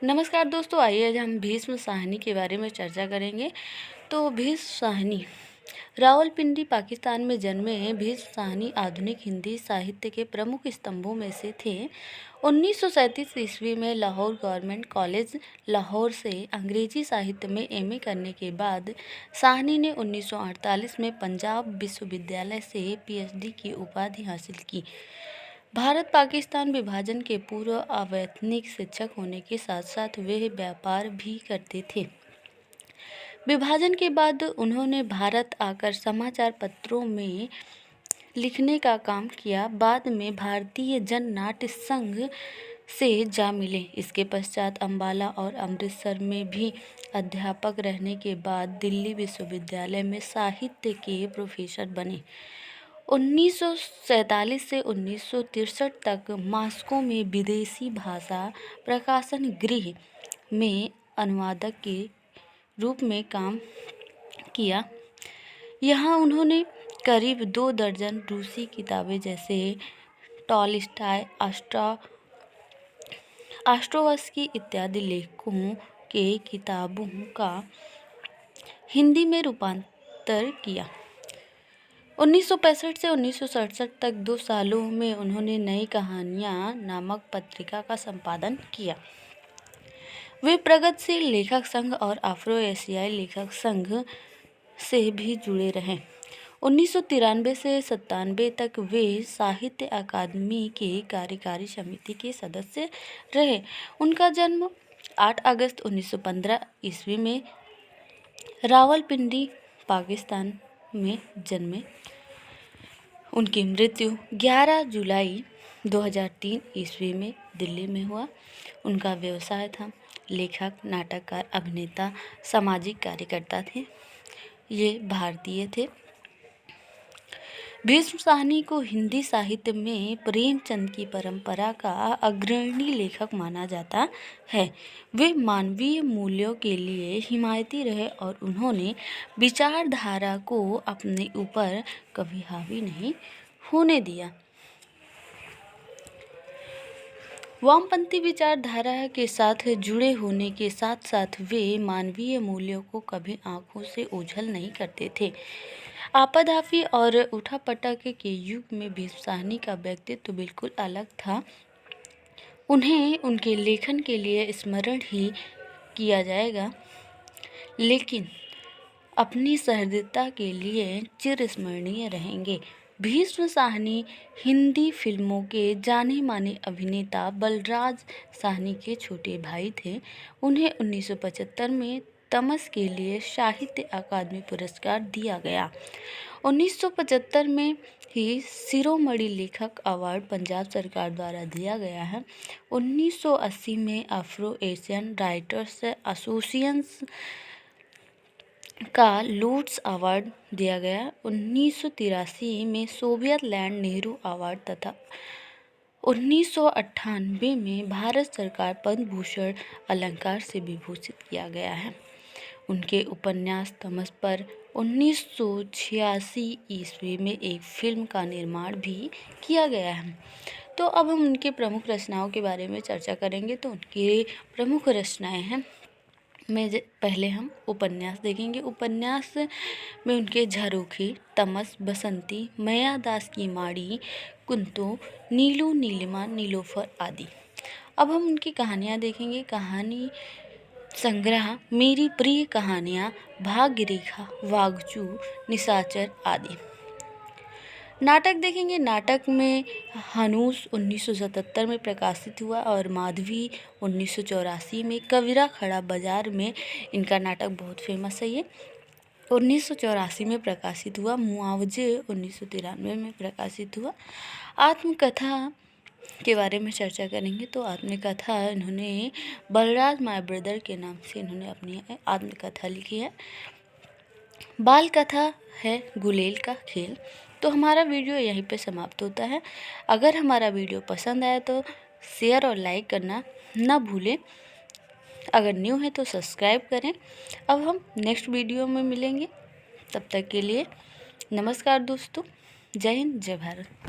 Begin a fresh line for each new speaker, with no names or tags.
नमस्कार दोस्तों, आइए आज हम भीष्म साहनी के बारे में चर्चा करेंगे। तो भीष्म साहनी रावलपिंडी पाकिस्तान में जन्मे भीष्म साहनी आधुनिक हिंदी साहित्य के प्रमुख स्तंभों में से थे। 1937 ईस्वी में लाहौर गवर्नमेंट कॉलेज लाहौर से अंग्रेजी साहित्य में एमए करने के बाद साहनी ने 1948 में पंजाब विश्वविद्यालय से पीएचडी की उपाधि हासिल की। भारत पाकिस्तान विभाजन के पूर्व अवैतनिक शिक्षक होने के साथ साथ वे व्यापार भी करते थे। विभाजन के बाद उन्होंने भारत आकर समाचार पत्रों में लिखने का काम किया। बाद में भारतीय जन नाट्य संघ से जा मिले। इसके पश्चात अम्बाला और अमृतसर में भी अध्यापक रहने के बाद दिल्ली विश्वविद्यालय में साहित्य के प्रोफेसर बने। 1947 से 1963 तक मॉस्को में विदेशी भाषा प्रकाशन गृह में अनुवादक के रूप में काम किया। यहाँ उन्होंने करीब 2 दर्जन रूसी किताबें जैसे टॉलस्टॉय, आस्ट्रोवस्की इत्यादि लेखकों के किताबों का हिंदी में रूपांतर किया। 1965 से 1967 तक 2 सालों में उन्होंने नई कहानियाँ नामक पत्रिका का संपादन किया। वे प्रगतिशील लेखक संघ और अफ्रो एशियाई लेखक संघ से भी जुड़े रहे। 1993 से 97 तक वे साहित्य अकादमी के कार्यकारी समिति के सदस्य रहे। उनका जन्म 8 अगस्त 1915 ईस्वी में रावलपिंडी पाकिस्तान में जन्मे। उनकी मृत्यु 11 जुलाई 2003 ईस्वी में दिल्ली में हुआ। उनका व्यवसाय था लेखक, नाटककार, अभिनेता, सामाजिक कार्यकर्ता थे। ये भारतीय थे। भीष्म साहनी को हिंदी साहित्य में प्रेमचंद की परंपरा का अग्रणी लेखक माना जाता है। वे मानवीय मूल्यों के लिए हिमायती रहे और उन्होंने विचारधारा को अपने ऊपर कभी हावी नहीं होने दिया। वामपंथी विचारधारा के साथ जुड़े होने के साथ साथ वे मानवीय मूल्यों को कभी आंखों से ओझल नहीं करते थे। आपाधापी और उठापटक के युग में भीष्म साहनी का व्यक्तित्व बिल्कुल अलग था। उन्हें उनके लेखन के लिए स्मरण ही किया जाएगा, लेकिन अपनी सहृदयता के लिए चिरस्मरणीय रहेंगे। भीष्म साहनी हिंदी फिल्मों के जाने माने अभिनेता बलराज साहनी के छोटे भाई थे। उन्हें 1975 में तमस के लिए साहित्य अकादमी पुरस्कार दिया गया। 1975 में ही शिरोमणि लेखक अवार्ड पंजाब सरकार द्वारा दिया गया है। 1980 में अफ्रो एशियन राइटर्स एसोसिएशन का लूट्स अवार्ड दिया गया। 1983 में सोवियत लैंड नेहरू अवार्ड तथा 1998 में भारत सरकार पद्म भूषण अलंकार से विभूषित किया गया है। उनके उपन्यास तमस पर 1986 ईस्वी में एक फिल्म का निर्माण भी किया गया है। तो अब हम उनके प्रमुख रचनाओं के बारे में चर्चा करेंगे। तो उनकी प्रमुख रचनाएं हैं, पहले हम उपन्यास देखेंगे। उपन्यास में उनके झरोखे, तमस, बसंती, मयादास की माड़ी, कुंतो, नीलू, नीलिमा, नीलोफर आदि। अब हम उनकी कहानियाँ देखेंगे। कहानी संग्रह मेरी प्रिय कहानियाँ, भाग्यरेखा, वागचू, निशाचर आदि। नाटक देखेंगे। नाटक में हनूस 1977 में प्रकाशित हुआ और माधवी 1984 में। कबीरा खड़ा बाजार में इनका नाटक बहुत फेमस है। ये 1984 में प्रकाशित हुआ। मुआवजे 1993 में प्रकाशित हुआ। आत्मकथा के बारे में चर्चा करेंगे। तो आत्मकथा इन्होंने बलराज माय ब्रदर के नाम से इन्होंने अपनी आत्मकथा लिखी है। बाल कथा है गुलेल का खेल। तो हमारा वीडियो यहीं पे समाप्त होता है। अगर हमारा वीडियो पसंद आया तो शेयर और लाइक करना ना भूलें। अगर न्यू है तो सब्सक्राइब करें। अब हम नेक्स्ट वीडियो में मिलेंगे। तब तक के लिए नमस्कार दोस्तों। जय हिंद, जय भारत।